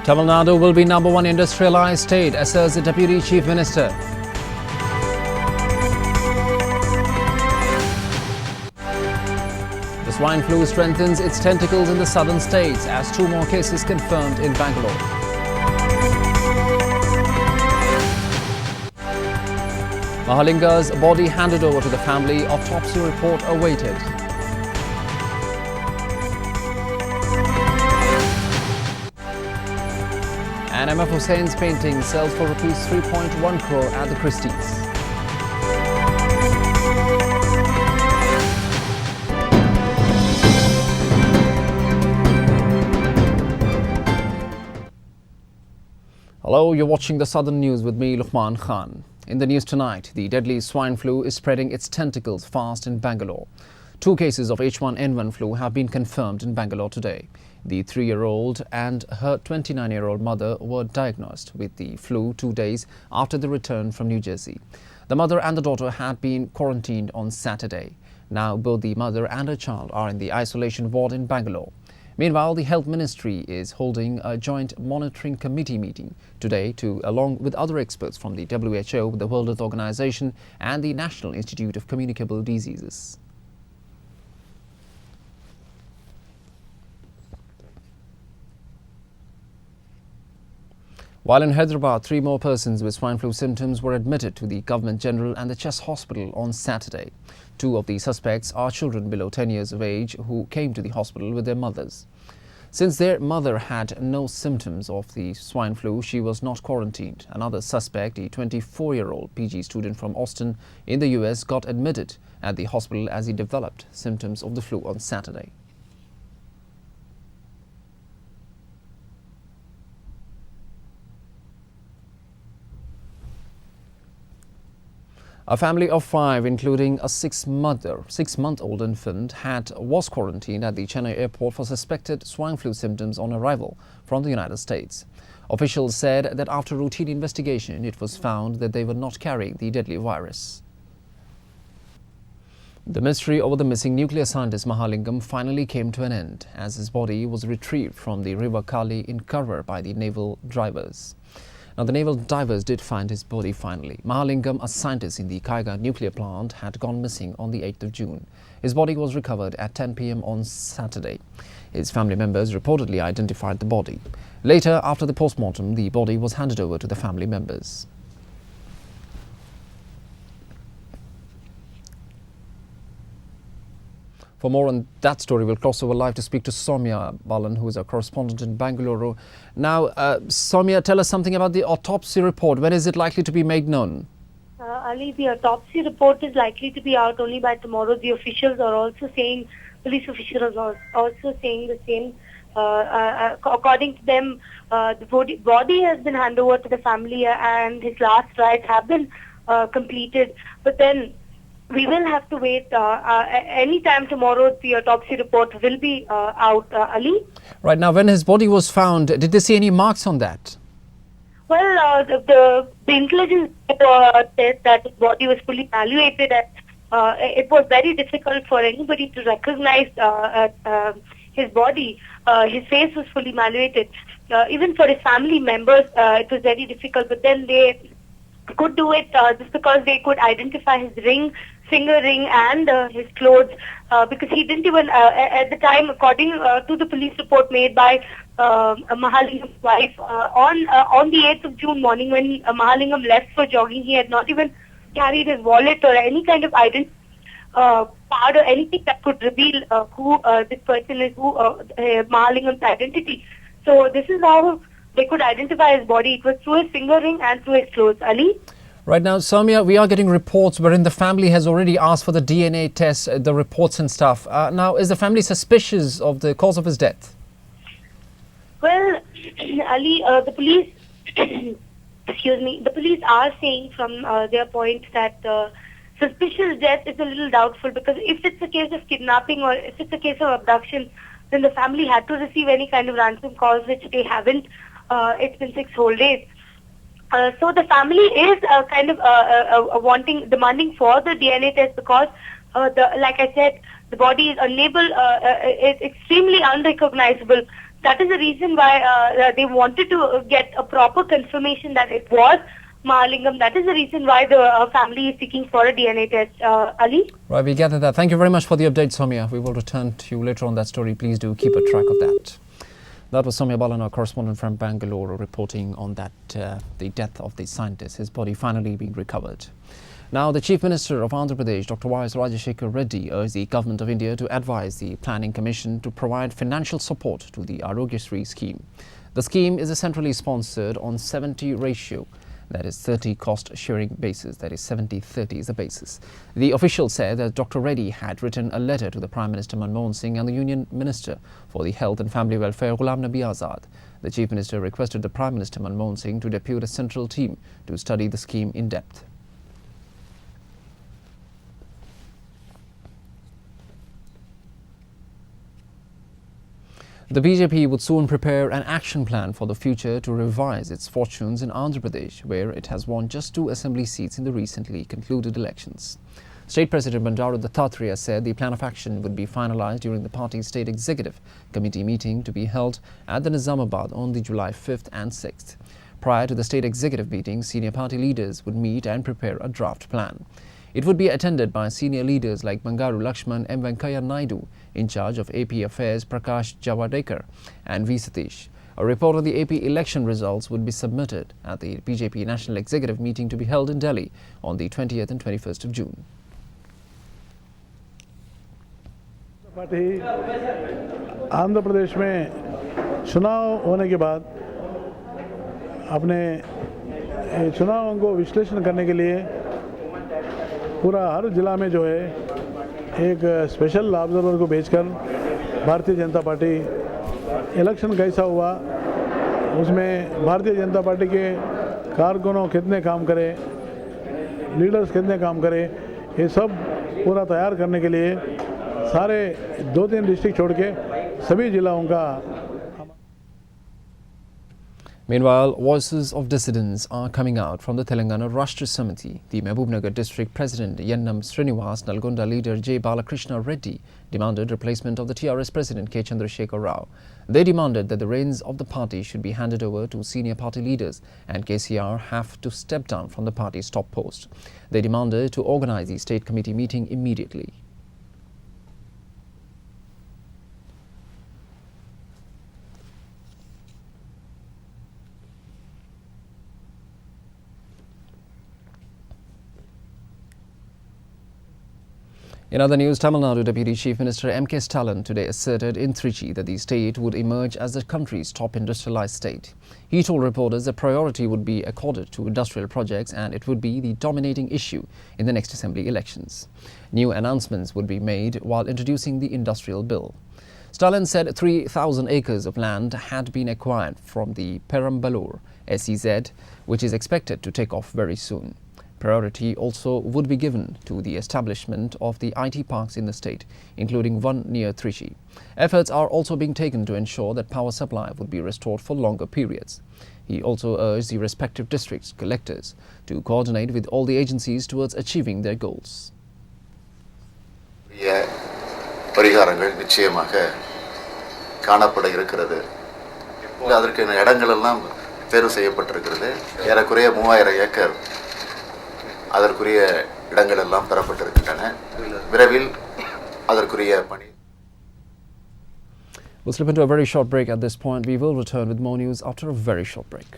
Tamil Nadu will be #1 industrialized state, asserts the Deputy Chief Minister. The swine flu strengthens its tentacles in the southern states as 2 more cases confirmed in Bangalore. Mahalinga's body handed over to the family, autopsy report awaited. And M.F. Hussein's painting sells for rupees 3.1 crore at the Christie's. Hello, you're watching the Southern News with me, LUQMAN Khan. In the news tonight, the deadly swine flu is spreading its tentacles fast in Bangalore. 2 cases of H1N1 flu have been confirmed in Bangalore today. The 3-year-old and her 29-year-old mother were diagnosed with the flu 2 days after the return from New Jersey. The mother and the daughter had been quarantined on Saturday. Now both the mother and her child are in the isolation ward in Bangalore. Meanwhile, the Health Ministry is holding a joint monitoring committee meeting today along with other experts from the WHO, the World Health Organization and the National Institute of Communicable Diseases. While in Hyderabad, 3 more persons with swine flu symptoms were admitted to the Government General and the Chest Hospital on Saturday. 2 of the suspects are children below 10 years of age who came to the hospital with their mothers. Since their mother had no symptoms of the swine flu, she was not quarantined. Another suspect, a 24-year-old PG student from Austin in the US, got admitted at the hospital as he developed symptoms of the flu on Saturday. A family of 5, including a 6-month-old infant, was quarantined at the Chennai airport for suspected swine flu symptoms on arrival from the United States. Officials said that after routine investigation, it was found that they were not carrying the deadly virus. The mystery over the missing nuclear scientist Mahalingam finally came to an end as his body was retrieved from the River Kali in Karwar by the naval divers. Now, the naval divers did find his body finally. Mahalingam, a scientist in the Kaiga nuclear plant, had gone missing on the 8th of June. His body was recovered at 10 p.m. on Saturday. His family members reportedly identified the body. Later, after the post-mortem, the body was handed over to the family members. For more on that story, we'll cross over live to speak to Soumya Balan, who is our correspondent in Bangalore. Now, Soumya, tell us something about the autopsy report. When is it likely to be made known? Ali, the autopsy report is likely to be out only by tomorrow. The officials are also saying, police officials are also saying the same. According to them, the body has been handed over to the family and his last rites have been completed. But then we will have to wait. Any time tomorrow, the autopsy report will be out, Ali. Right. Now, when his body was found, did they see any marks on that? Well, the intelligence said that his body was fully evaluated and it was very difficult for anybody to recognize his body. His face was fully evaluated. Even for his family members, it was very difficult. But then they could do it just because they could identify his finger ring and his clothes, because he didn't even, at the time, according to the police report made by Mahalingam's wife, on the 8th of June morning when Mahalingam left for jogging, he had not even carried his wallet or any kind of identity card or anything that could reveal who this person is, who Mahalingam's identity. So this is how they could identify his body. It was through his finger ring and through his clothes, Ali. Right now, Soumya, we are getting reports wherein the family has already asked for the DNA test, the reports and stuff. Now, is the family suspicious of the cause of his death? Well, Ali, the police, excuse me, the police are saying from their point that suspicious death is a little doubtful, because if it's a case of kidnapping or if it's a case of abduction, then the family had to receive any kind of ransom calls, which they haven't. It's been 6 whole days. So the family is demanding for the DNA test because, like I said, the body is unable, it's extremely unrecognizable. That is the reason why they wanted to get a proper confirmation that it was Mahalingam. That is the reason why the family is seeking for a DNA test. Ali? Right, we gather that. Thank you very much for the update, Soumya. We will return to you later on that story. Please do keep a track of that. That was Soumya Balan, our correspondent from Bangalore, reporting on that the death of the scientist, his body finally being recovered. Now, the Chief Minister of Andhra Pradesh, Dr. Y.S. Rajashekar Reddy, urged the Government of India to advise the Planning Commission to provide financial support to the Arogyasri scheme. The scheme is a centrally sponsored on 70 ratio, that is 30 cost-sharing basis, that is 70-30 is the basis. The official said that Dr. Reddy had written a letter to the Prime Minister Manmohan Singh and the Union Minister for the Health and Family Welfare, Ghulam Nabi Azad. The Chief Minister requested the Prime Minister Manmohan Singh to depute a central team to study the scheme in depth. The BJP would soon prepare an action plan for the future to revise its fortunes in Andhra Pradesh, where it has won just 2 assembly seats in the recently concluded elections. State President Bandaru Dattatreya said the plan of action would be finalized during the party's State Executive Committee meeting to be held at the Nizamabad on the July 5th and 6th. Prior to the State Executive meeting, senior party leaders would meet and prepare a draft plan. It would be attended by senior leaders like Bangaru LUQMAN, M. Venkaiah Naidu, in charge of AP Affairs Prakash Javadekar, and V. Satish. A report of the AP election results would be submitted at the BJP National Executive meeting to be held in Delhi on the 20th and 21st of June. Party Andhra Pradesh में चुनाव होने के बाद अपने चुनावों को विश्लेषण करने के लिए पूरा हर जिला में जो है एक स्पेशल ऑब्जर्वर को भेजकर भारतीय जनता पार्टी इलेक्शन कैसा हुआ, उसमें भारतीय जनता पार्टी के कारकुनों कितने काम करे, लीडर्स कितने काम करे, ये सब पूरा तैयार करने के लिए सारे 2-3 डिस्ट्रिक्ट छोड़ के सभी जिलाओं का. Meanwhile, voices of dissidents are coming out from the Telangana Rashtra Samiti. The Mahbubnagar District President Yannam Srinivas, Nalgonda leader J. Balakrishna Reddy demanded replacement of the TRS President K. Chandrasekhar Rao. They demanded that the reins of the party should be handed over to senior party leaders and KCR have to step down from the party's top post. They demanded to organize the state committee meeting immediately. In other news, Tamil Nadu Deputy Chief Minister M.K. Stalin today asserted in Trichy that the state would emerge as the country's top industrialized state. He told reporters that priority would be accorded to industrial projects and it would be the dominating issue in the next assembly elections. New announcements would be made while introducing the industrial bill. Stalin said 3,000 acres of land had been acquired from the Perambalur SEZ, which is expected to take off very soon. Priority also would be given to the establishment of the IT parks in the state, including one near Trichy. Efforts are also being taken to ensure that power supply would be restored for longer periods. He also urged the respective districts' collectors to coordinate with all the agencies towards achieving their goals. பரிகாரங்கள் நிச்சயமாக காணப்பட இருக்கிறது. அதற்கான இடங்கள் எல்லாம் தேர்வு செய்யப்பட்டிருக்கிறது. ஏறக்குறைய 3000 ஏக்கர் அதற்குரிய இடங்கள் எல்லாம் பெறப்பட்டிருக்கின்றன. விரைவில் அதற்குரிய பணி. We'll slip into a very short break at this point. We will return with more news after a very short break.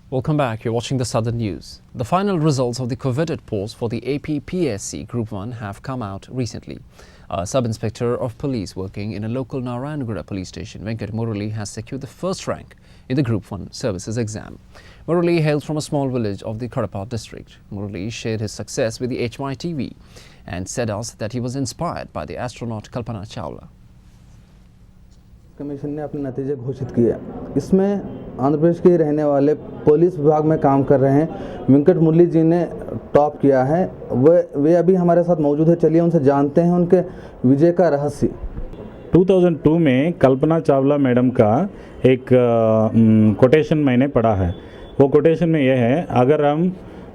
Welcome back. You're watching the Southern News. The final results of the coveted post for the AP-PSC Group 1 have come out recently. A sub-inspector of police working in a local Narayanagura police station, Venkat Murali, has secured the first rank in the Group 1 services exam. Murali hails from a small village of the Kadapa district. Murali shared his success with the HYTV and said us that he was inspired by the astronaut Kalpana Chawla. Commission ने अपने नतीजे घोषित किए. इसमें आंध्र प्रदेश के रहने वाले police विभाग में काम कर रहे हैं वेंकट मुरली जी ने टॉप किया है। वे अभी हमारे साथ मौजूद है, चलिए उनसे जानते हैं उनके विजय का रहस्य। 2002 में कल्पना चावला मैडम का एक कोटेशन मैंने पढ़ा है। वो कोटेशन में यह है, अगर हम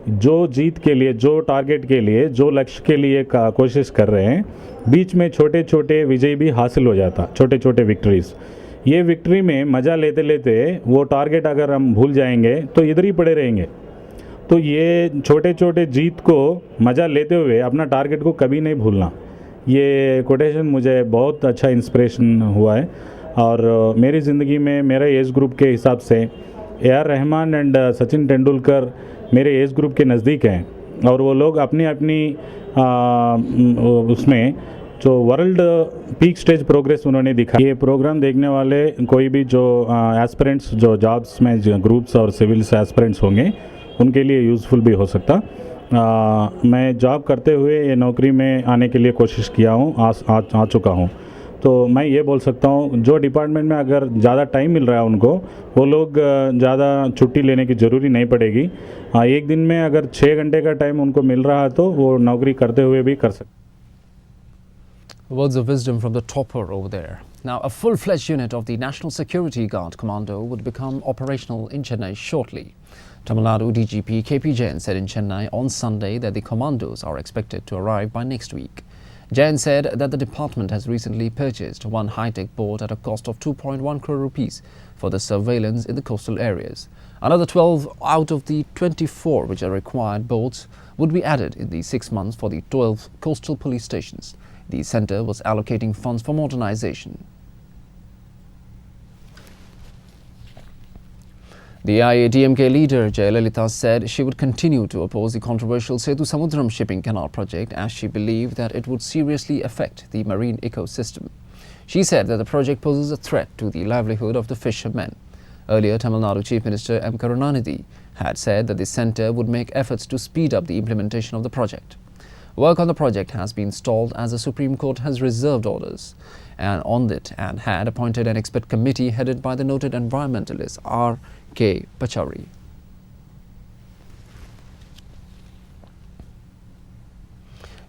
जो जीत के लिए, जो टारगेट के लिए, जो लक्ष्य के लिए का कोशिश कर रहे हैं, बीच में छोटे छोटे विजय भी हासिल हो जाता, छोटे छोटे विक्ट्रीज। ये विक्ट्री में मज़ा लेते लेते वो टारगेट अगर हम भूल जाएंगे तो इधर ही पड़े रहेंगे। तो ये छोटे छोटे जीत को मज़ा लेते हुए अपना टारगेट को कभी नहीं भूलना, ये कोटेशन मुझे बहुत अच्छा इंस्पिरेशन हुआ है। और मेरी ज़िंदगी में मेरे एज ग्रुप के हिसाब से AR रहमान एंड सचिन तेंदुलकर मेरे एज ग्रुप के नज़दीक हैं और वो लोग अपनी अपनी उसमें जो वर्ल्ड पीक स्टेज प्रोग्रेस उन्होंने दिखा। ये प्रोग्राम देखने वाले कोई भी जो एस्पिरेंट्स जो जॉब्स में ग्रुप्स और सिविल्स एस्पिरेंट्स होंगे उनके लिए यूज़फुल भी हो सकता। मैं जॉब करते हुए ये नौकरी में आने के लिए कोशिश किया हूँ, आ चुका हूँ। तो मैं ये बोल सकता हूँ जो डिपार्टमेंट में अगर ज़्यादा टाइम मिल रहा है उनको, वो लोग ज़्यादा छुट्टी लेने की ज़रूरी नहीं पड़ेगी। एक दिन में अगर 6 घंटे का टाइम उनको मिल रहा है तो वो नौकरी करते हुए भी कर सकते। Words of wisdom from the topper over there. Now, a full-fledged unit of the National Security Guard Commando would become operational in Chennai shortly. Tamil Nadu DGP KP Jain said in Chennai on Sunday that the commandos are expected to arrive by next week. Jain said that the department has recently purchased one high-tech boat at a cost of 2.1 crore rupees for the surveillance in the coastal areas. Another 12 out of the 24 which are required boats would be added in the 6 months for the 12 coastal police stations. The centre was allocating funds for modernization. The IADMK leader Jayalalitha said she would continue to oppose the controversial Setu Samudram shipping canal project as she believed that it would seriously affect the marine ecosystem. She said that the project poses a threat to the livelihood of the fishermen. Earlier, Tamil Nadu Chief Minister M. Karunanidhi had said that the centre would make efforts to speed up the implementation of the project. Work on the project has been stalled as the Supreme Court has reserved orders on it and had appointed an expert committee headed by the noted environmentalist R.K. Pachauri.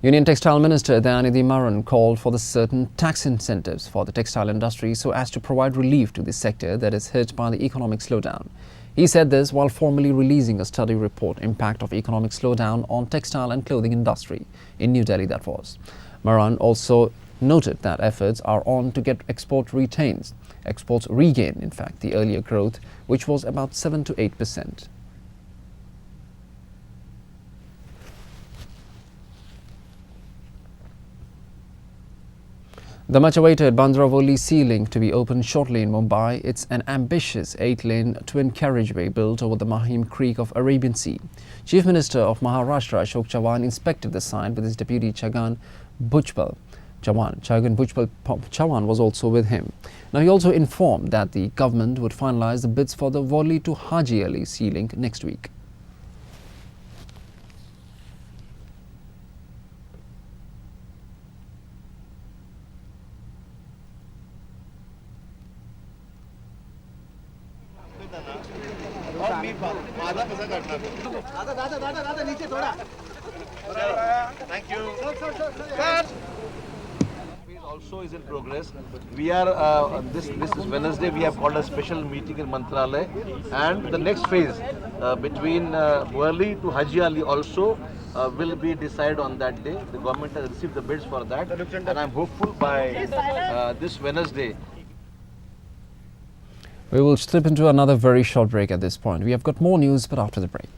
Union Textile Minister Dayanidhi Maran called for the certain tax incentives for the textile industry so as to provide relief to the sector that is hit by the economic slowdown. He said this while formally releasing a study report, Impact of Economic Slowdown on Textile and Clothing Industry, in New Delhi that was. Maran also noted that efforts are on to get exports regain, in fact, the earlier growth, which was about 7 to 8%. The much-awaited Bandra-Worli Sea Link to be opened shortly in Mumbai. It's an ambitious 8-lane twin carriageway built over the Mahim Creek of Arabian Sea. Chief Minister of Maharashtra Ashok Chavan inspected the site with his deputy Chhagan Bhujbal Chavan was also with him. Now, he also informed that the government would finalize the bids for the Worli to Haji Ali Sea Link next week. Thank you. Also is in progress. We are this is Wednesday. We have called a special meeting in Mantralaya, and the next phase between Worli to Haji Ali also will be decided on that day. The government has received the bids for that, and I'm hopeful by this Wednesday. We will slip into another very short break at this point. We have got more news, but after the break.